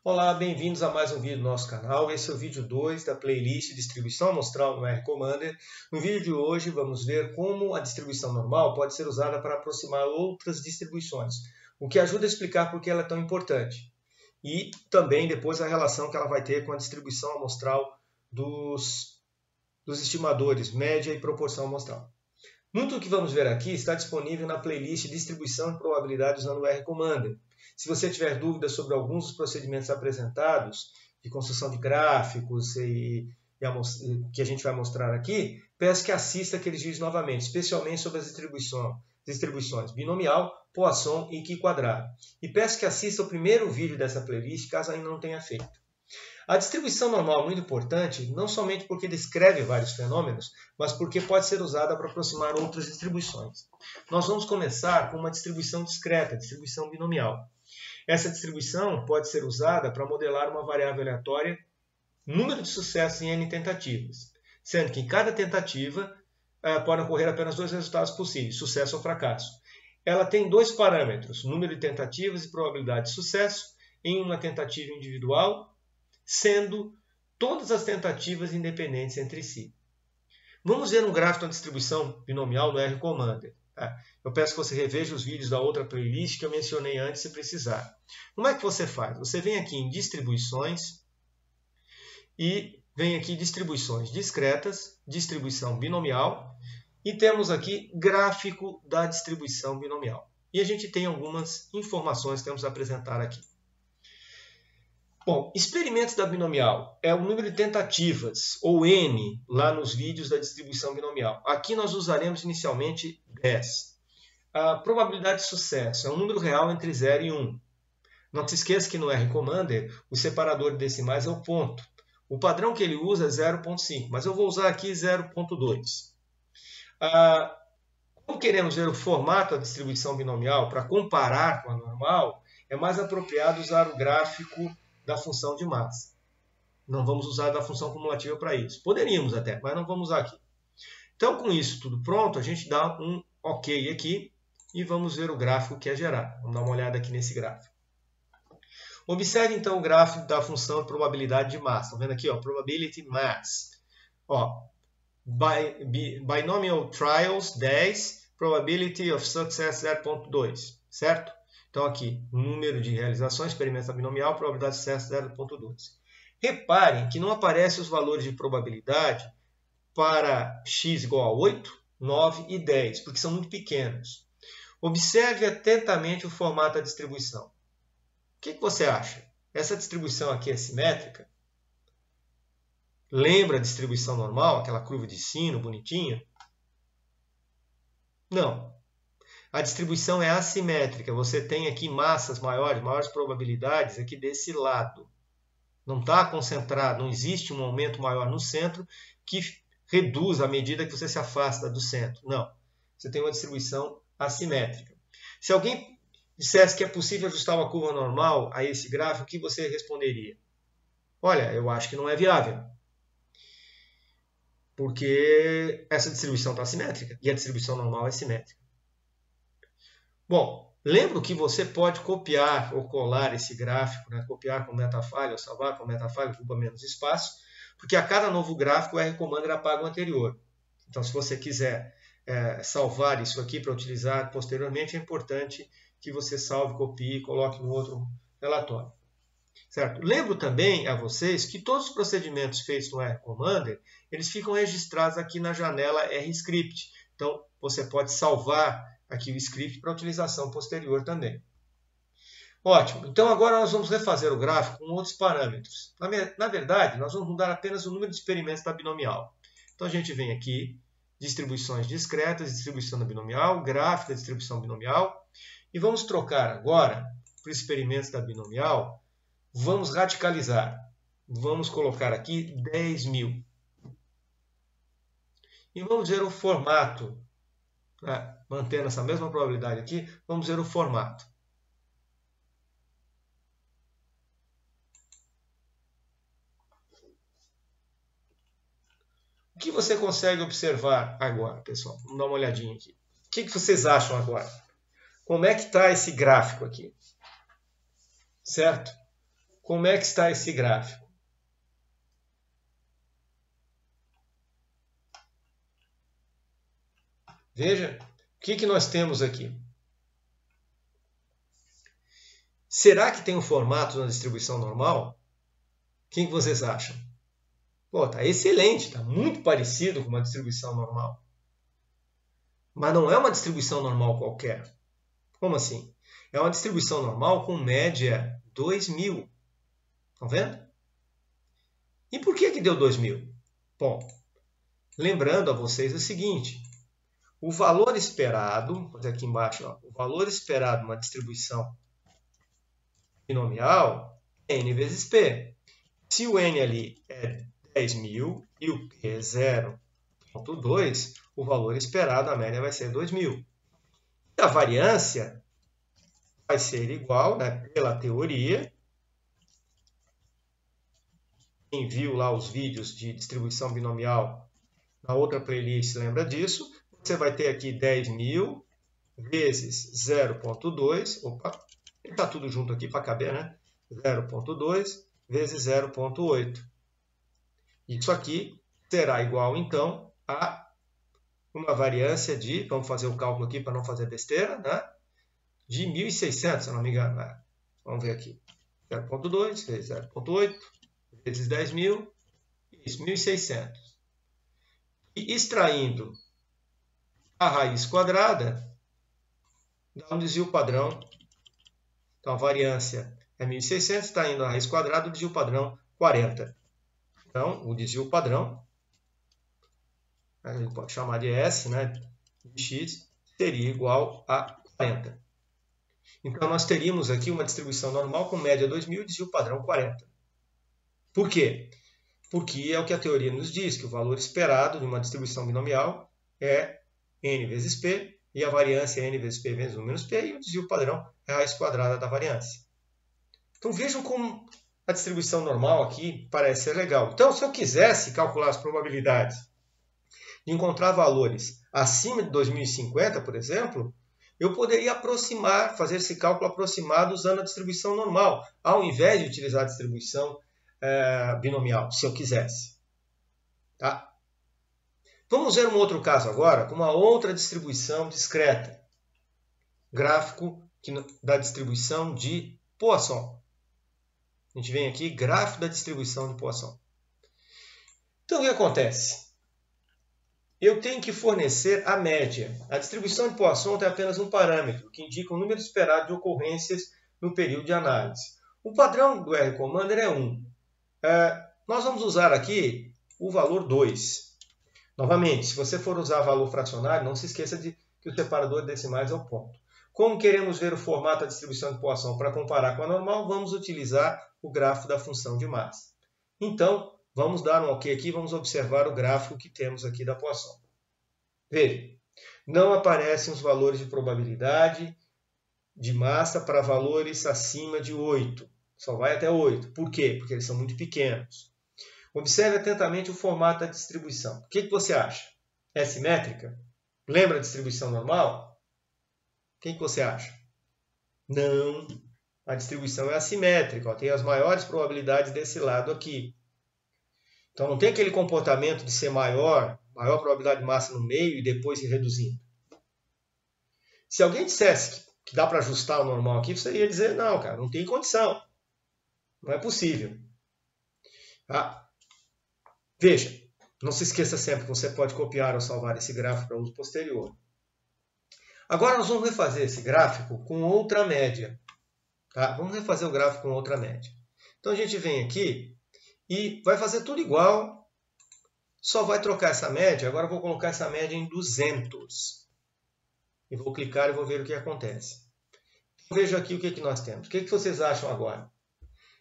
Olá, bem-vindos a mais um vídeo do nosso canal. Esse é o vídeo 2 da playlist Distribuição Amostral no R Commander. No vídeo de hoje vamos ver como a distribuição normal pode ser usada para aproximar outras distribuições, o que ajuda a explicar por que ela é tão importante. E também depois a relação que ela vai ter com a distribuição amostral dos estimadores, média e proporção amostral. Muito do que vamos ver aqui está disponível na playlist Distribuição e Probabilidade usando o R Commander. Se você tiver dúvidas sobre alguns dos procedimentos apresentados, de construção de gráficos que a gente vai mostrar aqui, peço que assista aqueles vídeos novamente, especialmente sobre as distribuições binomial, Poisson e Qui-quadrado. E peço que assista o primeiro vídeo dessa playlist, caso ainda não tenha feito. A distribuição normal é muito importante, não somente porque descreve vários fenômenos, mas porque pode ser usada para aproximar outras distribuições. Nós vamos começar com uma distribuição discreta, distribuição binomial. Essa distribuição pode ser usada para modelar uma variável aleatória, número de sucessos em n tentativas, sendo que em cada tentativa podem ocorrer apenas dois resultados possíveis, sucesso ou fracasso. Ela tem dois parâmetros, número de tentativas e probabilidade de sucesso, em uma tentativa individual, sendo todas as tentativas independentes entre si. Vamos ver um gráfico da distribuição binomial no R Commander. Eu peço que você reveja os vídeos da outra playlist que eu mencionei antes, se precisar. Como é que você faz? Você vem aqui em distribuições e vem aqui distribuições discretas, distribuição binomial e temos aqui gráfico da distribuição binomial. E a gente tem algumas informações que temos a apresentar aqui. Bom, experimentos da binomial é o número de tentativas, ou n, lá nos vídeos da distribuição binomial. Aqui nós usaremos inicialmente 10. A probabilidade de sucesso é um número real entre 0 e 1. Não se esqueça que no R Commander o separador de decimais é o ponto. O padrão que ele usa é 0,5, mas eu vou usar aqui 0,2. Como queremos ver o formato da distribuição binomial para comparar com a normal, é mais apropriado usar o gráfico da função de massa. Não vamos usar da função cumulativa para isso. Poderíamos até, mas não vamos usar aqui. Então, com isso tudo pronto, a gente dá um OK aqui e vamos ver o gráfico que é gerado. Vamos dar uma olhada aqui nesse gráfico. Observe então o gráfico da função de probabilidade de massa. Estão vendo aqui, ó, probability mass. Ó, binomial trials 10, probability of success 0,2, certo? Então, aqui, número de realizações, experimentos binomial, probabilidade de sucesso 0,2. Reparem que não aparecem os valores de probabilidade para x igual a 8, 9 e 10, porque são muito pequenos. Observe atentamente o formato da distribuição. O que você acha? Essa distribuição aqui é simétrica? Lembra a distribuição normal, aquela curva de sino bonitinha? Não. A distribuição é assimétrica. Você tem aqui massas maiores probabilidades aqui desse lado. Não está concentrado, não existe um aumento maior no centro que reduz à medida que você se afasta do centro. Não. Você tem uma distribuição assimétrica. Se alguém dissesse que é possível ajustar uma curva normal a esse gráfico, o que você responderia? Olha, eu acho que não é viável. Porque essa distribuição está assimétrica e a distribuição normal é simétrica. Bom, lembro que você pode copiar ou colar esse gráfico, né? Copiar com metafile ou salvar com metafile, ocupa menos espaço, porque a cada novo gráfico o R Commander apaga o anterior. Então, se você quiser salvar isso aqui para utilizar posteriormente, é importante que você salve, copie e coloque no outro relatório. Certo? Lembro também a vocês que todos os procedimentos feitos no R Commander, eles ficam registrados aqui na janela RScript. Então, você pode salvar aqui o script para utilização posterior também. Ótimo. Então, agora nós vamos refazer o gráfico com outros parâmetros. Na verdade, nós vamos mudar apenas o número de experimentos da binomial. Então, a gente vem aqui, distribuições discretas, distribuição da binomial, gráfico da distribuição binomial, e vamos trocar agora para os experimentos da binomial. Vamos radicalizar. Vamos colocar aqui 10.000. E vamos ver o formato. Mantendo essa mesma probabilidade aqui, vamos ver o formato. O que você consegue observar agora, pessoal? Vamos dar uma olhadinha aqui. O que vocês acham agora? Como é que está esse gráfico aqui? Certo? como é que está esse gráfico? Veja, o que nós temos aqui? Será que tem um formato na distribuição normal? O que vocês acham? Pô, tá excelente, tá muito parecido com uma distribuição normal. Mas não é uma distribuição normal qualquer. Como assim? É uma distribuição normal com média 2000. Estão vendo? E por que deu 2000? Bom, lembrando a vocês o seguinte. O valor esperado, vou fazer aqui embaixo, ó, o valor esperado numa distribuição binomial é n vezes p. Se o n ali é 10.000 e o p é 0,2, o valor esperado, a média, vai ser 2.000. E a variância vai ser igual, né, pela teoria. Quem viu lá os vídeos de distribuição binomial na outra playlist lembra disso. Você vai ter aqui 10.000 vezes 0,2. Opa, está tudo junto aqui para caber, né? 0,2 vezes 0,8. Isso aqui será igual, então, a uma variância de, vamos fazer o cálculo aqui para não fazer besteira, né? De 1.600, se não me engano. Né? Vamos ver aqui. 0,2 vezes 0,8 vezes 10.000, isso, 1.600. E extraindo a raiz quadrada, dá um desvio padrão. Então, a variância é 1.600, está indo a raiz quadrada, o desvio padrão 40. Então, o desvio padrão, a gente pode chamar de S, né, de x, seria igual a 40. Então, nós teríamos aqui uma distribuição normal com média 2.000 e desvio padrão 40. Por quê? Porque é o que a teoria nos diz, que o valor esperado de uma distribuição binomial é n vezes p, e a variância é n vezes p vezes 1 menos p, e o desvio padrão é a raiz quadrada da variância. Então vejam como a distribuição normal aqui parece ser legal. Então, se eu quisesse calcular as probabilidades de encontrar valores acima de 2050, por exemplo, eu poderia aproximar, fazer esse cálculo aproximado usando a distribuição normal, ao invés de utilizar a distribuição binomial, se eu quisesse. Tá? Vamos ver um outro caso agora, com uma outra distribuição discreta. Gráfico da distribuição de Poisson. A gente vem aqui, gráfico da distribuição de Poisson. Então, o que acontece? Eu tenho que fornecer a média. A distribuição de Poisson tem apenas um parâmetro, que indica o número esperado de ocorrências no período de análise. O padrão do R-Commander é 1. Nós vamos usar aqui o valor 2. Novamente, se você for usar valor fracionário, não se esqueça de que o separador de decimais é o ponto. Como queremos ver o formato da distribuição de Poisson para comparar com a normal, vamos utilizar o gráfico da função de massa. Então, vamos dar um OK aqui e vamos observar o gráfico que temos aqui da Poisson. Veja, não aparecem os valores de probabilidade de massa para valores acima de 8. Só vai até 8. Por quê? Porque eles são muito pequenos. Observe atentamente o formato da distribuição. O que você acha? É simétrica? Lembra a distribuição normal? O que você acha? Não. A distribuição é assimétrica. Ó. Tem as maiores probabilidades desse lado aqui. Então não tem aquele comportamento de ser maior probabilidade de massa no meio e depois ir reduzindo. Se alguém dissesse que dá para ajustar o normal aqui, você ia dizer, não, cara, não tem condição. Não é possível. Tá? Veja, não se esqueça sempre que você pode copiar ou salvar esse gráfico para uso posterior. Agora nós vamos refazer esse gráfico com outra média. Tá? Vamos refazer o gráfico com outra média. Então a gente vem aqui e vai fazer tudo igual, só vai trocar essa média. Agora eu vou colocar essa média em 200. E vou clicar e vou ver o que acontece. Veja aqui o que nós temos. O que vocês acham agora?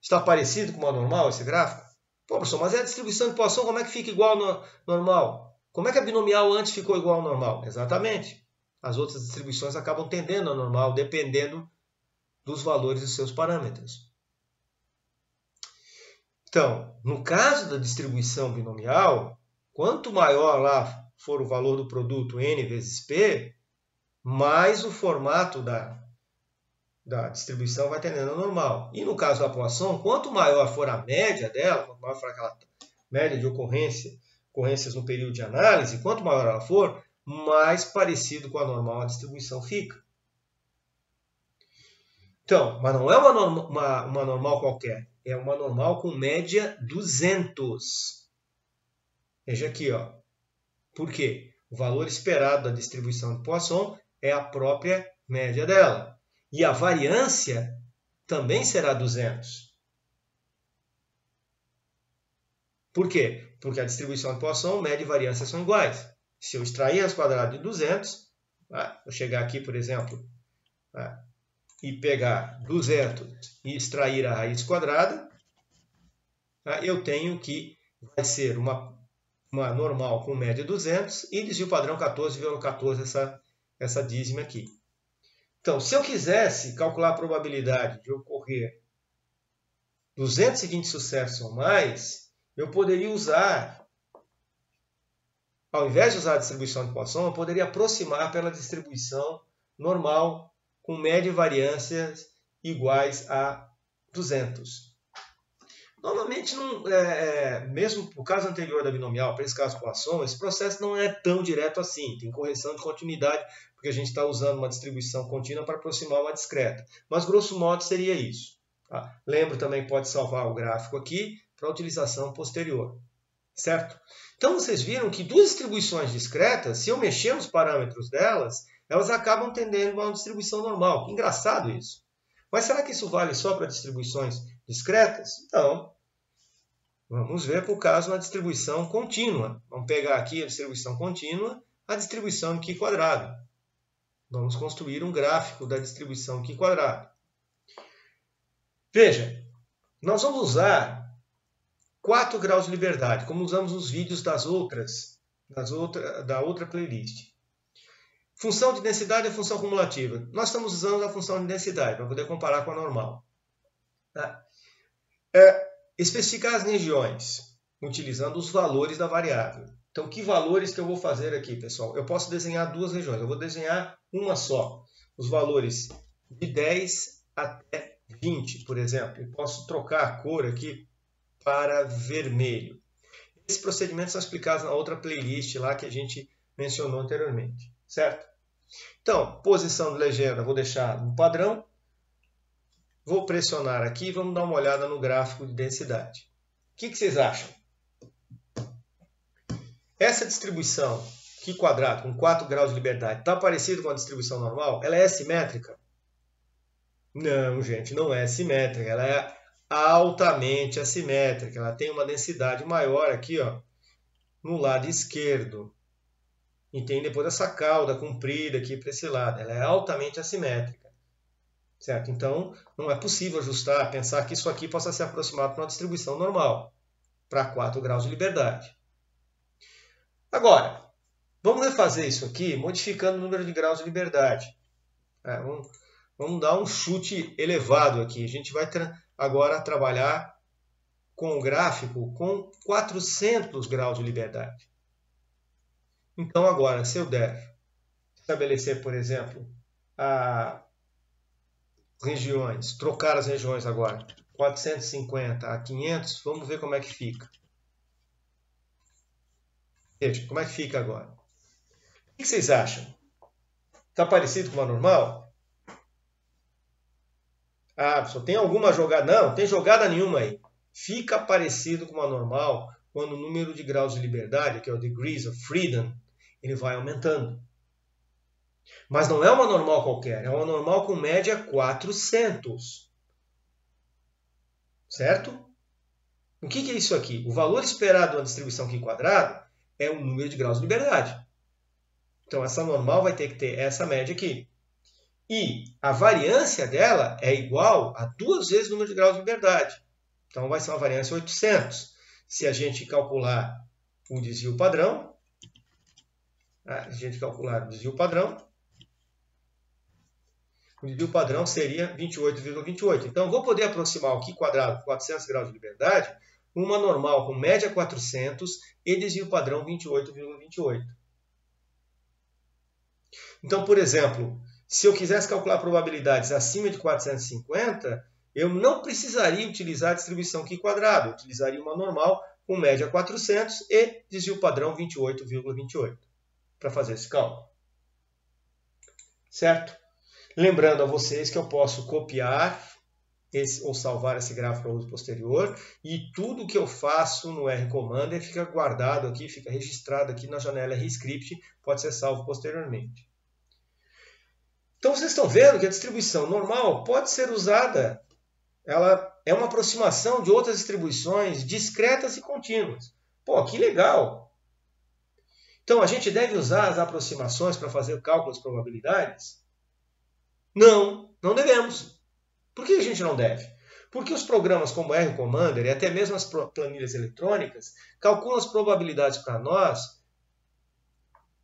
Está parecido com o normal esse gráfico? Pô, professor, mas é a distribuição de Poisson, como é que fica igual ao normal? Como é que a binomial antes ficou igual ao normal? Exatamente. As outras distribuições acabam tendendo ao normal, dependendo dos valores dos seus parâmetros. Então, no caso da distribuição binomial, quanto maior lá for o valor do produto n vezes p, mais o formato da distribuição vai tendendo a normal. E no caso da Poisson, quanto maior for a média dela, quanto maior for aquela média de ocorrências no período de análise, quanto maior ela for, mais parecido com a normal a distribuição fica. Então, mas não é uma normal qualquer, é uma normal com média 200. Veja aqui, ó. Por quê? O valor esperado da distribuição de Poisson é a própria média dela. E a variância também será 200. Por quê? Porque a distribuição de Poisson, média e variância são iguais. Se eu extrair a raiz quadrada de 200, vou chegar aqui, por exemplo, e pegar 200 e extrair a raiz quadrada, eu tenho que vai ser uma normal com média 200 e desvio padrão 14,14 essa dízima aqui. Então, se eu quisesse calcular a probabilidade de ocorrer 220 sucessos ou mais, eu poderia usar, ao invés de usar a distribuição de Poisson, eu poderia aproximar pela distribuição normal com média e variâncias iguais a 200. Normalmente, mesmo no caso anterior da binomial, para esse caso Poisson, esse processo não é tão direto assim. Tem correção de continuidade, porque a gente está usando uma distribuição contínua para aproximar uma discreta. Mas, grosso modo, seria isso. Tá? Lembro também que pode salvar o gráfico aqui para utilização posterior. Certo? Então, vocês viram que duas distribuições discretas, se eu mexer nos parâmetros delas, elas acabam tendendo a uma distribuição normal. Que engraçado isso. Mas será que isso vale só para distribuições discretas? Então, vamos ver para o caso na distribuição contínua. Vamos pegar aqui a distribuição contínua, a distribuição em Qi quadrado. Vamos construir um gráfico da distribuição Qi quadrado. Veja, nós vamos usar 4 graus de liberdade, como usamos nos vídeos da outra playlist. Função de densidade é função cumulativa. Nós estamos usando a função de densidade para poder comparar com a normal. Tá? Especificar as regiões, utilizando os valores da variável. Então, que valores que eu vou fazer aqui, pessoal? Eu posso desenhar duas regiões. Eu vou desenhar uma só. Os valores de 10 até 20, por exemplo. Eu posso trocar a cor aqui para vermelho. Esses procedimentos são explicados na outra playlist lá que a gente mencionou anteriormente. Certo? Então, posição de legenda, vou deixar no padrão. Vou pressionar aqui e vamos dar uma olhada no gráfico de densidade. O que vocês acham? Essa distribuição Qi quadrado com 4 graus de liberdade está parecida com a distribuição normal? Ela é simétrica? Não, gente, não é simétrica. Ela é altamente assimétrica. Ela tem uma densidade maior aqui, ó, no lado esquerdo. E tem depois essa cauda comprida aqui para esse lado. Ela é altamente assimétrica. Certo? Então, não é possível ajustar, pensar que isso aqui possa ser aproximado para uma distribuição normal, para 4 graus de liberdade. Agora, vamos refazer isso aqui, modificando o número de graus de liberdade. Vamos dar um chute elevado aqui. A gente vai agora trabalhar com o gráfico com 400 graus de liberdade. Então, agora, se eu der estabelecer, por exemplo, regiões, trocar as regiões agora, 450 a 500, vamos ver como é que fica. Veja, como é que fica agora? O que vocês acham? Está parecido com a normal? Só tem alguma jogada? Não, não tem jogada nenhuma aí. Fica parecido com a normal quando o número de graus de liberdade, que é o degrees of freedom, ele vai aumentando. Mas não é uma normal qualquer, é uma normal com média 400. Certo? O que é isso aqui? O valor esperado da distribuição Qi quadrado é o número de graus de liberdade. Então, essa normal vai ter que ter essa média aqui. E a variância dela é igual a 2 vezes o número de graus de liberdade. Então, vai ser uma variância 800. Se a gente calcular o desvio padrão, o desvio padrão seria 28,28. Então, vou poder aproximar o Qi quadrado com 400 graus de liberdade, uma normal com média 400 e desvio padrão 28,28. Então, por exemplo, se eu quisesse calcular probabilidades acima de 450, eu não precisaria utilizar a distribuição Q², eu utilizaria uma normal com média 400 e desvio padrão 28,28 para fazer esse cálculo. Certo? Lembrando a vocês que eu posso copiar ou salvar esse gráfico para uso posterior, e tudo que eu faço no R-Commander fica guardado aqui, fica registrado aqui na janela RScript, pode ser salvo posteriormente. Então vocês estão vendo que a distribuição normal pode ser usada, ela é uma aproximação de outras distribuições discretas e contínuas. Pô, que legal! Então a gente deve usar as aproximações para fazer cálculos de probabilidades? Não, não devemos. Por que a gente não deve? Porque os programas como R-Commander e até mesmo as planilhas eletrônicas calculam as probabilidades para nós,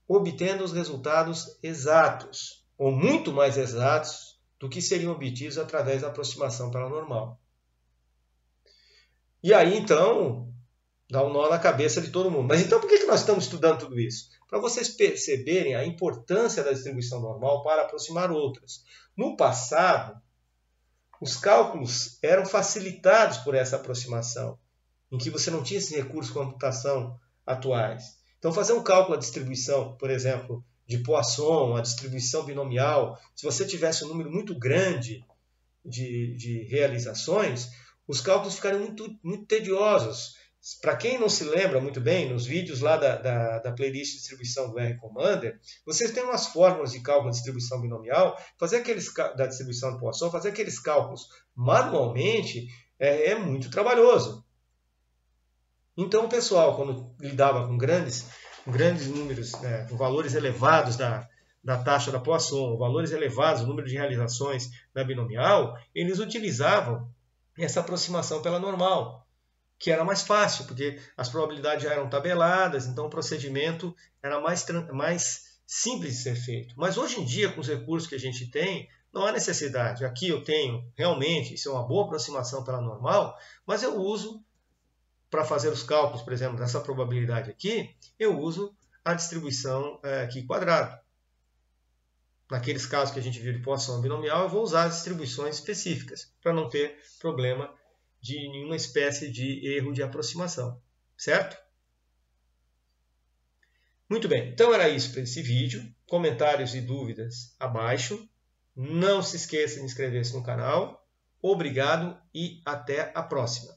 obtendo os resultados exatos, ou muito mais exatos do que seriam obtidos através da aproximação pela normal. E aí, então, dá um nó na cabeça de todo mundo. Mas então por que nós estamos estudando tudo isso? Para vocês perceberem a importância da distribuição normal para aproximar outras. No passado, os cálculos eram facilitados por essa aproximação, em que você não tinha esses recursos de computação atuais. Então, fazer um cálculo da distribuição, por exemplo, de Poisson, a distribuição binomial, se você tivesse um número muito grande de realizações, os cálculos ficariam muito tediosos. Para quem não se lembra muito bem, nos vídeos lá da playlist de distribuição do R-Commander, vocês têm umas fórmulas de cálculo de distribuição binomial, da distribuição de Poisson, fazer aqueles cálculos manualmente é muito trabalhoso. Então o pessoal, quando lidava com grandes números, com valores elevados da taxa da Poisson, valores elevados do número de realizações da binomial, eles utilizavam essa aproximação pela normal, que era mais fácil, porque as probabilidades já eram tabeladas, então o procedimento era mais simples de ser feito. Mas hoje em dia, com os recursos que a gente tem, não há necessidade. Aqui eu tenho, realmente, isso é uma boa aproximação pela normal, mas eu uso, para fazer os cálculos, por exemplo, dessa probabilidade aqui, eu uso a distribuição Q². Naqueles casos que a gente viu de Poisson binomial, eu vou usar as distribuições específicas, para não ter problema de nenhuma espécie de erro de aproximação, certo? Muito bem, então era isso para esse vídeo. Comentários e dúvidas abaixo. Não se esqueça de inscrever-se no canal. Obrigado e até a próxima.